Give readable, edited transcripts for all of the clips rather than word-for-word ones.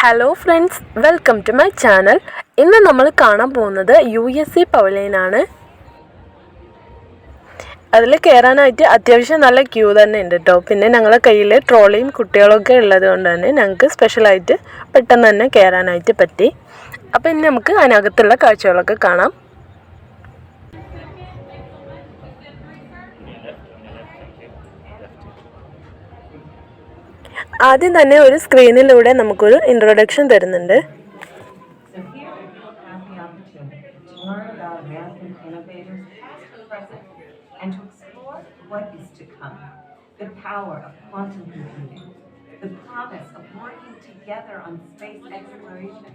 Hello friends, welcome to my channel. ഇന്ന് നമ്മൾ കാണാൻ പോകുന്നത് USA പവലിയനാണ്. അതിൽ കയറാനായിട്ട് അത്യാവശ്യം നല്ല ക്യൂ തന്നെ ഉണ്ട് കേട്ടോ. പിന്നെ ഞങ്ങളുടെ കയ്യിൽ ട്രോളിയും കുട്ടികളൊക്കെ ഉള്ളത് കൊണ്ട് തന്നെ ഞങ്ങൾക്ക് സ്പെഷ്യലായിട്ട് പെട്ടെന്ന് തന്നെ കയറാനായിട്ട് പറ്റി. അപ്പോൾ ഇനി നമുക്ക് അതിനകത്തുള്ള കാഴ്ചകളൊക്കെ കാണാം. ആദ്യം തന്നെ ഒരു സ്ക്രീനിലൂടെ നമുക്കൊരു ഇൻട്രൊഡക്ഷൻ തരുന്നുണ്ട്. The power of quantum computing, the promise of working together on space exploration,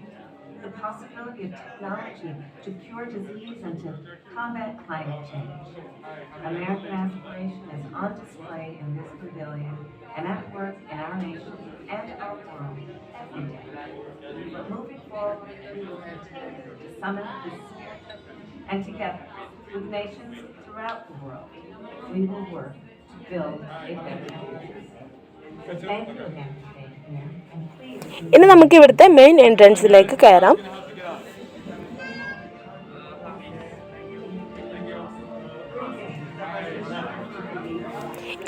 the possibility of technology to cure disease and to combat climate change. American aspiration is on display in this pavilion and at work in our nation and our world every day. But moving forward, we will continue to summon this spirit, and together with nations throughout the world, we will work ഇനി നമുക്ക് ഇവിടുത്തെ main എൻട്രൻസിലേക്ക് കയറാം.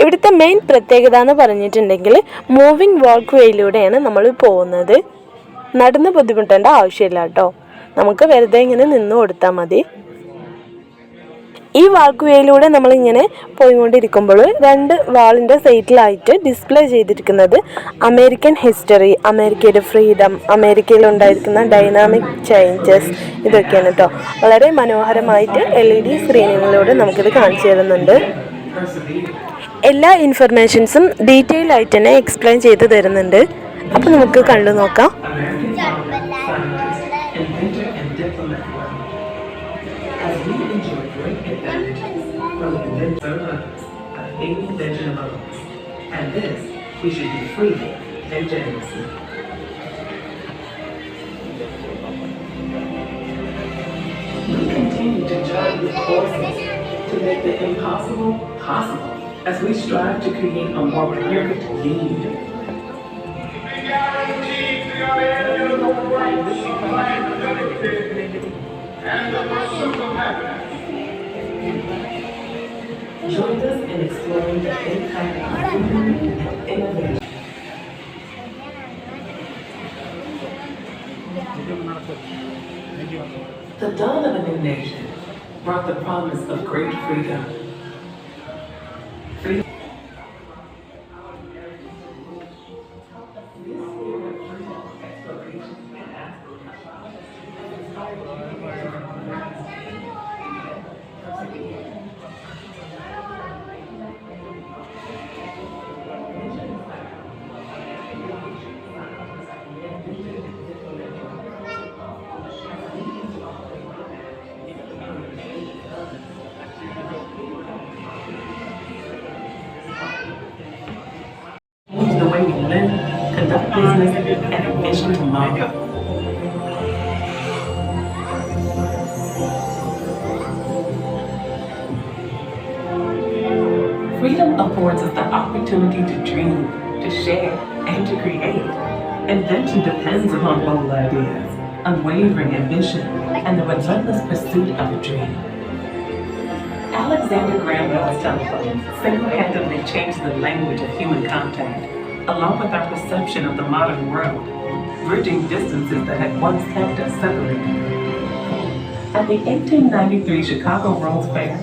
ഇവിടുത്തെ main പ്രത്യേകത എന്ന് പറഞ്ഞിട്ടുണ്ടെങ്കിൽ moving വാക്ക് വേയിലൂടെയാണ് നമ്മൾ പോകുന്നത്. നടന്ന് ബുദ്ധിമുട്ടേണ്ട ആവശ്യമില്ല കേട്ടോ. നമുക്ക് വെറുതെ ഇങ്ങനെ നിന്ന് കൊടുത്താൽ മതി. ഈ വാക്ക് വേയിലൂടെ നമ്മളിങ്ങനെ പോയിക്കൊണ്ടിരിക്കുമ്പോൾ രണ്ട് വാളിൻ്റെ സൈഡിലായിട്ട് ഡിസ്പ്ലേ ചെയ്തിരിക്കുന്നത് അമേരിക്കൻ ഹിസ്റ്ററി, അമേരിക്കയുടെ ഫ്രീഡം, അമേരിക്കയിലുണ്ടായിരിക്കുന്ന ഡൈനാമിക് ചേഞ്ചസ്, ഇതൊക്കെയാണ് കേട്ടോ. വളരെ മനോഹരമായിട്ട് LED സ്ക്രീനിലൂടെ നമുക്കിത് കാണിച്ചു തരുന്നുണ്ട്. എല്ലാ ഇൻഫർമേഷൻസും ഡീറ്റെയിൽ ആയിട്ട് തന്നെ എക്സ്പ്ലെയിൻ ചെയ്ത് തരുന്നുണ്ട്. അപ്പോൾ നമുക്ക് കണ്ടു നോക്കാം. From the inventor of any invention of ours. And this, we should do freely and generously. We continue to join with forces to make the impossible possible as we strive to create a more perfect union. Join us in exploring the impact of freedom and innovation. The dawn of a new nation brought the promise of great freedom. The way we live, conduct business, and envision tomorrow. Freedom affords us the opportunity to dream, to share, and to create. Invention depends upon bold ideas, unwavering ambition, and the relentless pursuit of a dream. Alexander Graham Bell's telephone single-handedly changed the language of human contact, along with our perception of the modern world, bridging distances that had once kept us separated. At the 1893 Chicago World's Fair,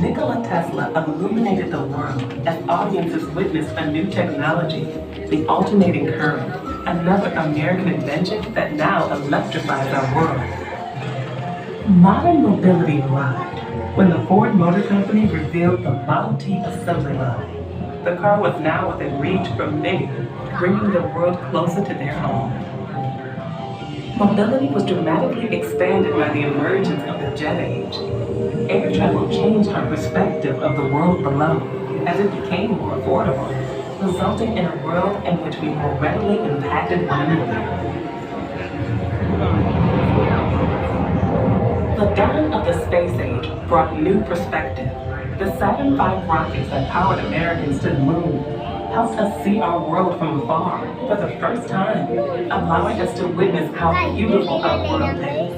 Nikola Tesla illuminated the world as audiences witnessed a new technology, the alternating current, another American invention that now electrifies our world. Modern mobility arrived when the Ford Motor Company revealed the Model T assembly line. The car was now within reach for many, bringing the world closer to their home. Mobility was dramatically expanded by the emergence of the jet age. Air travel changed our perspective of the world below as it became more affordable, resulting in a world in which we more readily impacted one another. The dawn of the space age brought new perspective. The Saturn V rockets that powered Americans to the moon helped us see our world from afar for the first time, allowing us to witness how beautiful our world is.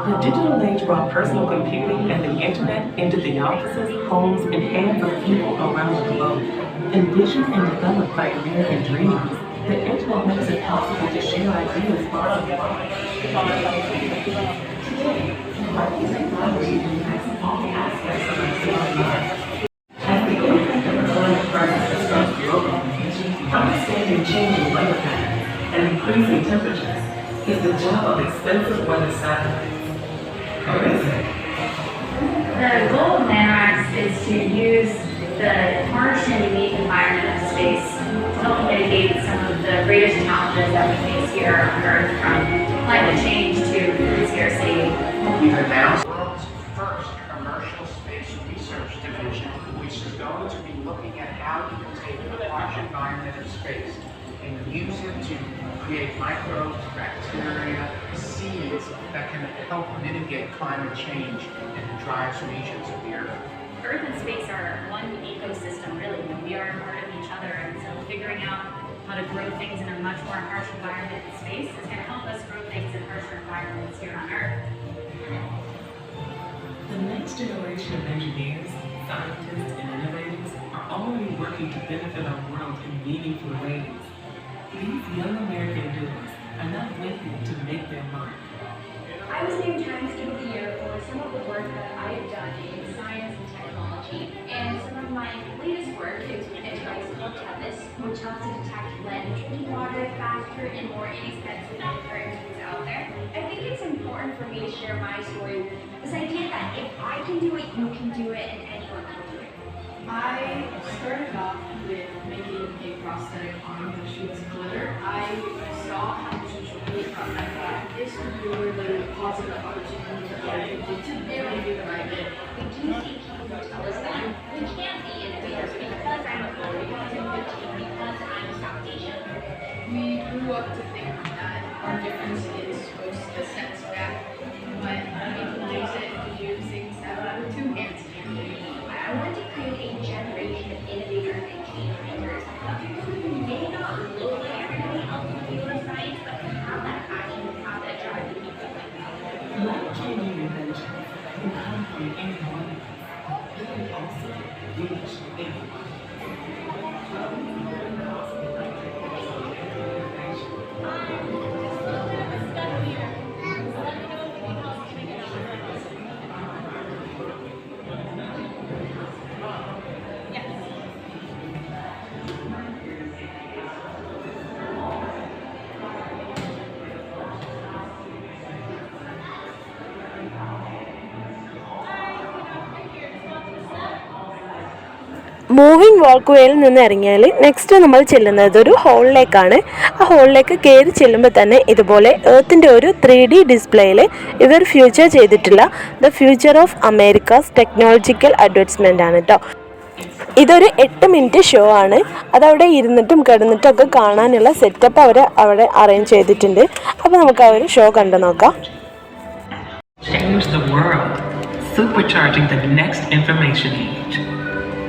The digital age brought personal computing and the internet into the offices, homes, and hands of people around the globe. Envisioned and developed by American dreams, the internet makes it possible to share ideas far and wide. Today, marketing technology impacts all aspects of our daily lives. As the impact of climate crisis starts global, understanding changing weather patterns and increasing temperatures is the job of expensive weather satellites. Or is it? The goal of NIDHASK is to use the harsh and unique environment of space to help mitigate some of the greatest challenges that we face here on Earth, from climate change to food scarcity. We've announced the world's first commercial space research division, which is going to be looking at how you can take the harsh environment of space and use it to create microbes, bacteria, seeds that can help mitigate climate change in the driest regions of the Earth. Earth and space are one ecosystem, really. We are a part of each other, and so figuring out how to grow things in a much more harsh environment in space is going to help us grow things in harsher environments here on Earth. The next generation of engineers, scientists, and innovators are already working to benefit our world in meaningful ways. These young American doers are not waiting to make their mark. I was named Times Kid of the Year for some of the work that I have done in science and technology, and some of my latest work is with a device called Artemis, which helps to detect lead in drinking water faster and more inexpensive alternatives out there. I think it's important for me to share my story, this idea that if I can do it, you can do it, and anyone can do it. I started off with making a prosthetic arm that shoots glitter. I saw how potential really from that. I thought this would be really a positive opportunity that I could do to really do the right bit. We do see people who tell us that we can't be innovators because I'm a girl, because I'm 15, because I'm South Asian. We grew up to think that our difference is supposed to set us back, but we can use it to do things that other two hands can't do. I want to create a generation of innovators and change makers, people who may not look like everybody else in computer science, but have that passion and have that drive to keep going. Life-changing inventions can come from any one of us. They can also reach anyone. Moving walk വേയിൽ നിന്ന് ഇറങ്ങിയാൽ next നമ്മൾ ചെല്ലുന്നത് ഒരു ഹോളിലേക്കാണ്. ആ ഹോളിലേക്ക് കയറി ചെല്ലുമ്പോൾ തന്നെ ഇതുപോലെ എർത്തിൻ്റെ ഒരു 3D ഡിസ്പ്ലേയിൽ ഇവർ ഫ്യൂച്ചർ ചെയ്തിട്ടുള്ള the future of Americas technological advancement ആണ് കേട്ടോ. ഇതൊരു 8 മിനിറ്റ് ഷോ ആണ്. അതവിടെ ഇരുന്നിട്ടും കിടന്നിട്ടും ഒക്കെ കാണാനുള്ള സെറ്റപ്പ് അവർ അവിടെ അറേഞ്ച് ചെയ്തിട്ടുണ്ട്. അപ്പോൾ നമുക്ക് ആ ഒരു ഷോ കണ്ടു നോക്കാം. Change the world, supercharging the next information age.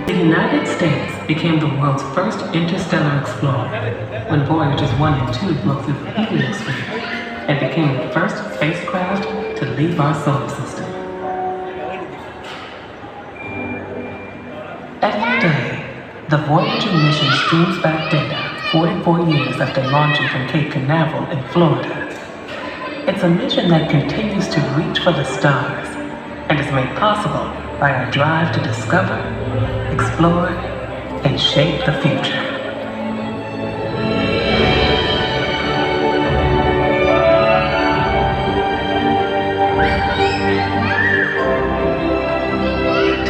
The United States became the world's first interstellar explorer when Voyagers 1 and 2 broke through the heliosphere and became the first spacecraft to leave our solar system. Every day, the Voyager mission streams back data 44 years after launching from Cape Canaveral in Florida. It's a mission that continues to reach for the stars and is made possible by our drive to discover, explore, and shape the future.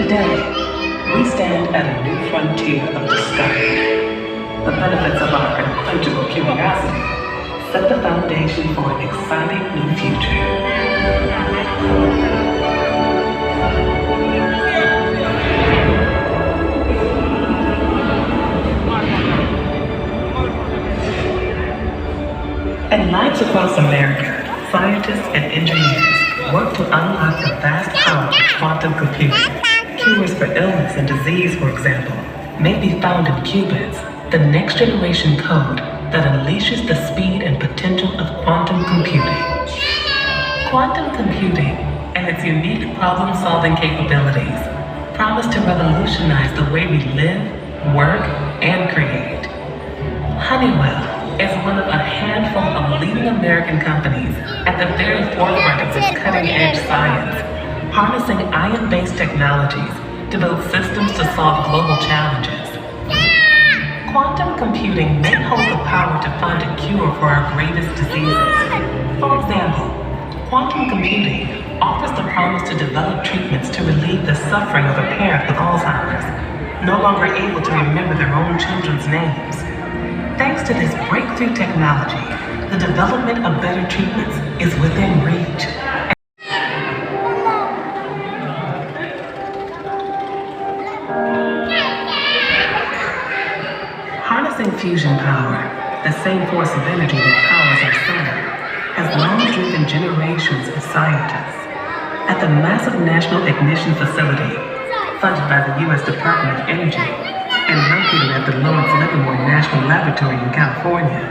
Today, we stand at a new frontier of discovery. The benefits of our unquenchable curiosity set the foundation for an exciting new future. And labs across America, scientists and engineers work to unlock the vast power of quantum computing. Cures for illness and disease, for example, may be found in qubits, the next generation code that unleashes the speed and potential of quantum computing. Quantum computing and its unique problem-solving capabilities promise to revolutionize the way we live, work, and create. Honeywell is one of a handful of leading American companies at the very forefront of this cutting-edge science, harnessing ion-based technologies to build systems to solve global challenges. Quantum computing may hold the power to find a cure for our gravest diseases. For example, quantum computing offers the promise to develop treatments to relieve the suffering of a parent with Alzheimer's, no longer able to remember their own children's names. Thanks to this breakthrough technology, the development of better treatments is within reach. Harnessing fusion power, the same force of energy that powers our sun, has long driven generations of scientists. At the massive National Ignition Facility, funded by the U.S. Department of Energy, and located at the Lawrence Livermore National Laboratory in California,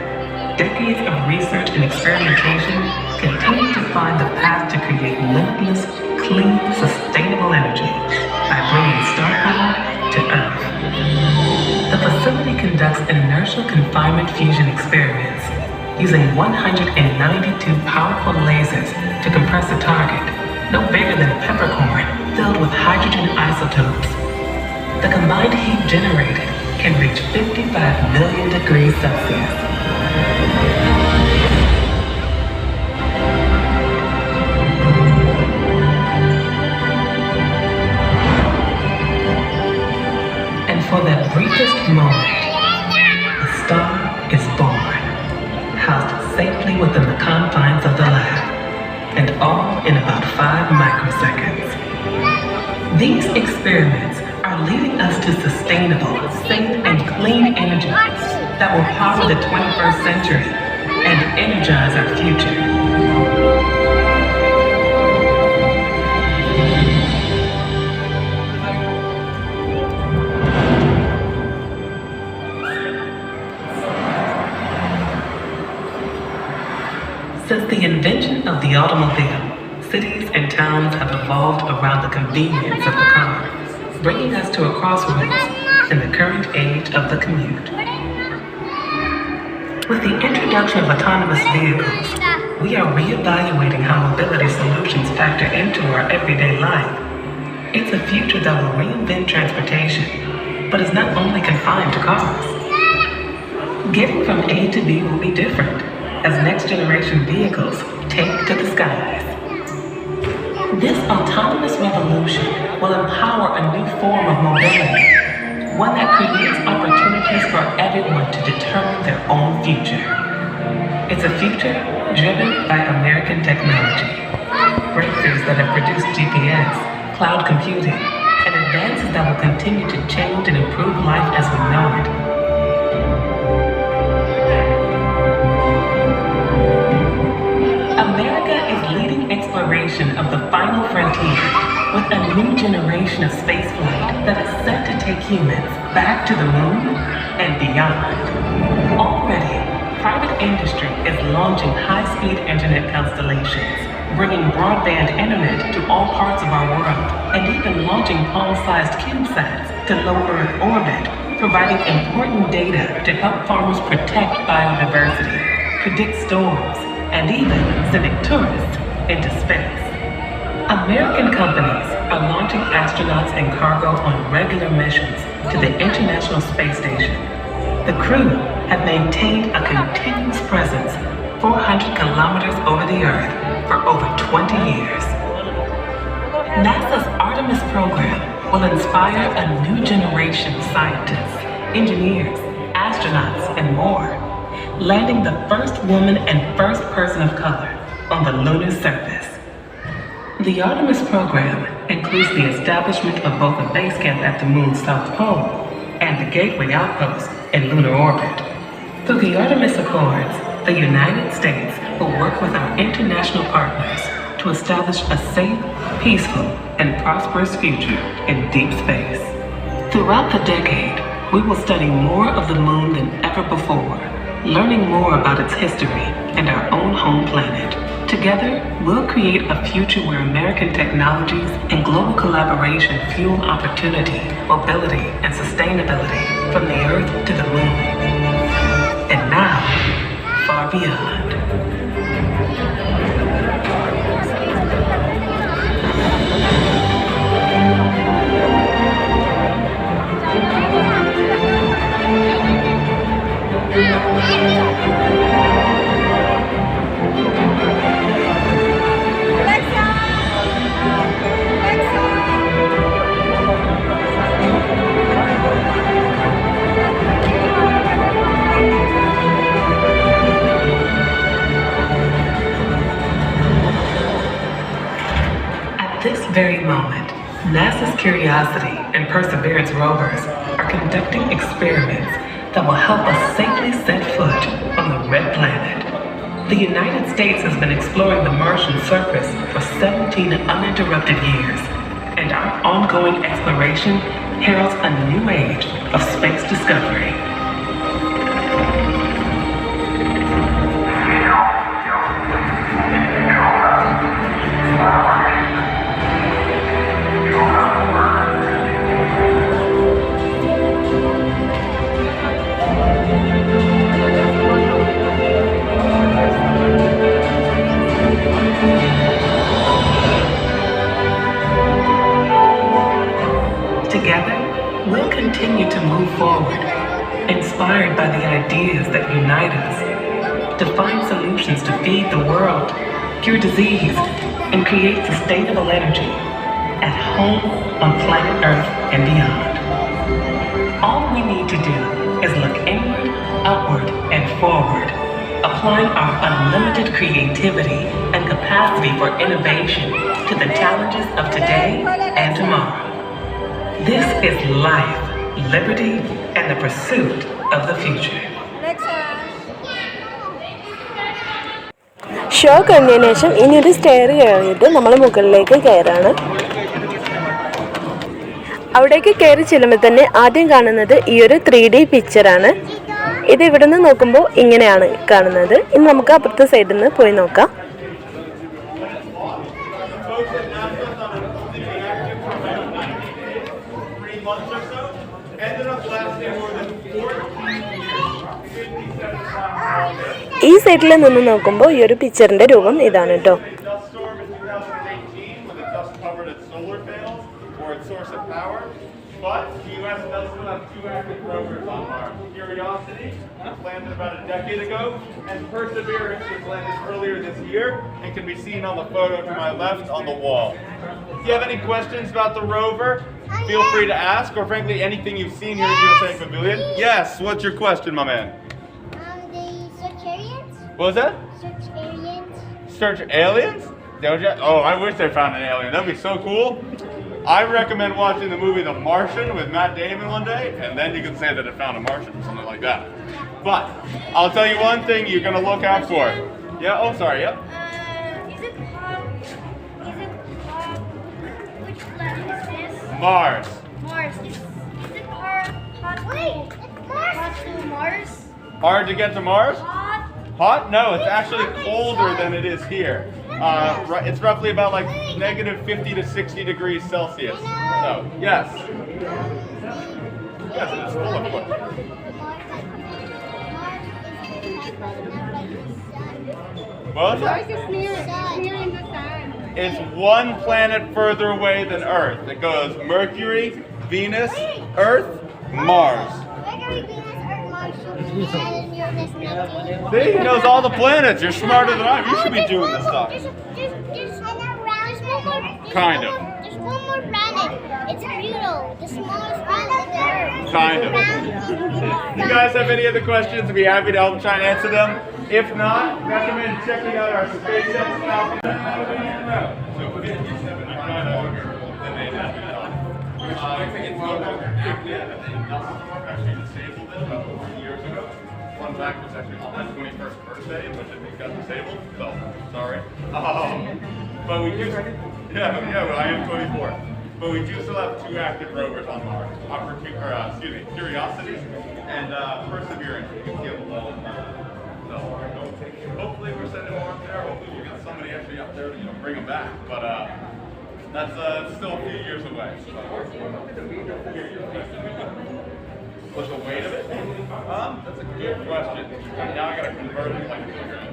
decades of research and experimentation continue to find the path to create limitless, clean, sustainable energy by bringing star power to Earth. The facility conducts inertial confinement fusion experiments using 192 powerful lasers to compress a target no bigger than a peppercorn filled with hydrogen isotopes. The combined heat generated can reach 55 million degrees Celsius. And for that briefest moment, a star is born, housed safely within the confines of the lab, and all in about 5 microseconds. These experiments are leading us to sustainable, safe, and clean energy that will power the 21st century and energize our future. Since the invention of the automobile, cities and towns have evolved around the convenience of the car, bringing us to a crossroads in the current age of the commute. With the introduction of autonomous vehicles, we are reevaluating how mobility solutions factor into our everyday life. It's a future that will reinvent transportation, but is not only confined to cars. Getting from A to B will be different as next-generation vehicles take to the skies. This autonomous revolution will empower a new form of mobility, one that creates opportunities for everyone to determine their own future. It's a future driven by American technology, breakthroughs that have produced GPS, cloud computing, and advances that will continue to change and improve life as we know it. America is leading exploration of the final frontier with a new generation of spaceflight that is set to take humans back to the moon and beyond. Already, private industry is launching high-speed internet constellations, bringing broadband internet to all parts of our world, and even launching palm-sized CubeSats to low Earth orbit, providing important data to help farmers protect biodiversity, predict storms, and even sending tourists into space. American companies are launching astronauts and cargo on regular missions to the International Space Station. The crew have maintained a continuous presence 400 kilometers over the Earth for over 20 years. NASA's Artemis program will inspire a new generation of scientists, engineers, astronauts, and more, landing the first woman and first person of color on the lunar surface. The Artemis program includes the establishment of both a base camp at the moon's south pole and the Gateway outpost in lunar orbit. Through the Artemis Accords, the United States will work with our international partners to establish a safe, peaceful, and prosperous future in deep space. Throughout the decade, we will study more of the moon than ever before, learning more about its history and our own home planet. Together, we'll create a future where American technologies and global collaboration fuel opportunity, mobility, and sustainability from the Earth to the moon. And now, far beyond. At this very moment, NASA's Curiosity and Perseverance rovers are conducting experiments that will help us safely set foot on the red planet. The United States has been exploring the Martian surface for 17 uninterrupted years, and our ongoing exploration heralds a new age of space discovery. Together, we'll continue to move forward, inspired by the ideas that unite us, to find solutions to feed the world, cure disease, and create sustainable energy at home, on planet Earth, and beyond. All we need to do is look inward, upward, and forward, applying our unlimited creativity and capacity for innovation to the challenges of today and tomorrow. This is life, liberty, and the pursuit of the future. Show കഴിഞ്ഞതിന് ശേഷം ഇനിയൊരു stair കയറിയിട്ട് നമ്മൾ മുകളിലേക്ക് കയറാണ്. അവിടേക്ക് കയറി ചെല്ലുമ്പോൾ തന്നെ ആദ്യം കാണുന്നത് ഈ ഒരു 3D പിക്ചറാണ്. ഇത് ഇവിടെ നിന്ന് നോക്കുമ്പോൾ ഇങ്ങനെയാണ് കാണുന്നത്. ഇനി നമുക്ക് അപ്പുറത്തെ സൈഡിൽ നിന്ന് പോയി നോക്കാം. ഈ സൈഡിൽ നിന്ന് നോക്കുമ്പോൾ ഈ ഒരു പിക്ചറിന്റെ രൂപം ഇതാണ് കേട്ടോ. But the U.S. does still have 2 active rovers on Mars. Curiosity was landed about a decade ago, and Perseverance was landed earlier this year and can be seen on the photo to my left on the wall. If you have any questions about the rover, feel free to ask, or frankly anything you've seen here at USA Pavilion. Yes, what's your question, my man? The search aliens? What was that? Search aliens. Search aliens? Oh, I wish they found an alien. That'd be so cool. I recommend watching the movie The Martian with Matt Damon one day, and then you can say that it found a Martian or something like that. But I'll tell you one thing you're gonna look out for. Yeah. Oh, sorry. Yep. Is it hot? Which planet is this? Mars. Mars. Is it hot? Wait, it's Mars. Hot to Mars? Hard to get to Mars? Hot. Hot? No, it's actually colder than it is here. It's roughly about like negative 50 to 60 degrees Celsius. So, yes. Yes, it's full of foot. What? Mars is near in the sun. It's one planet further away than Earth. It goes Mercury, Venus, Earth, Mars. Mercury, Venus, Earth, Mars, Jupiter, Uranus, Neptune. See, he knows all the planets. You're smarter than I am. You should be doing this stuff. Kind of. There's one more planet. It's Pluto, the smallest planet on the Earth. Kind of. You guys have any other questions? I'd be happy to help try and answer them. If not, recommend checking out our SpaceX Falcon. So we'll get you 7 actually disabled it about 4 years ago. Fun fact, it's actually on my 21st birthday, in which it got disabled. So, sorry. But we do. Yeah, well, I am 24. but we do still have 2 active rovers on Mars. Curiosity and Perseverance. You can see them all. So hopefully we're sending more up there. Hopefully we'll get somebody actually up there to bring them back. But that's still a few years away. What's the weight of it? That's a good question. Now I got to convert it like kilograms.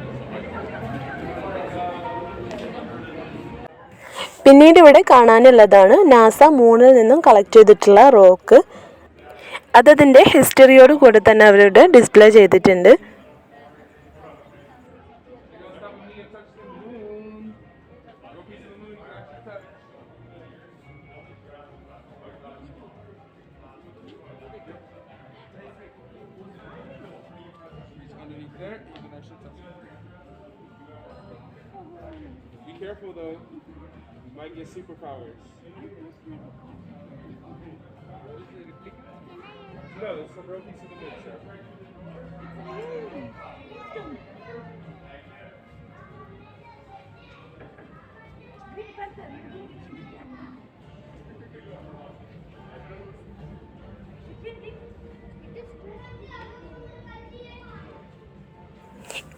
പിന്നീട് ഇവിടെ കാണാനുള്ളതാണ് NASA മൂണിൽ നിന്നും collect ചെയ്തിട്ടുള്ള rock. അതതിൻ്റെ ഹിസ്റ്ററിയോട് കൂടെ തന്നെ അവരുടെ display ചെയ്തിട്ടുണ്ട്. Be careful though, you might get superpowers. No, there's some real piece of the mixture.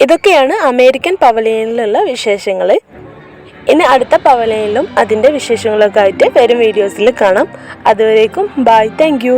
ഇതൊക്കെയാണ് അമേരിക്കൻ പവലിയനിലുള്ള വിശേഷങ്ങൾ. ഇനി അടുത്ത പവലിയനിലും അതിൻ്റെ വിശേഷങ്ങളൊക്കെ ആയിട്ട് വരും വീഡിയോസിൽ കാണാം. അതുവരേക്കും ബൈ, താങ്ക് യു.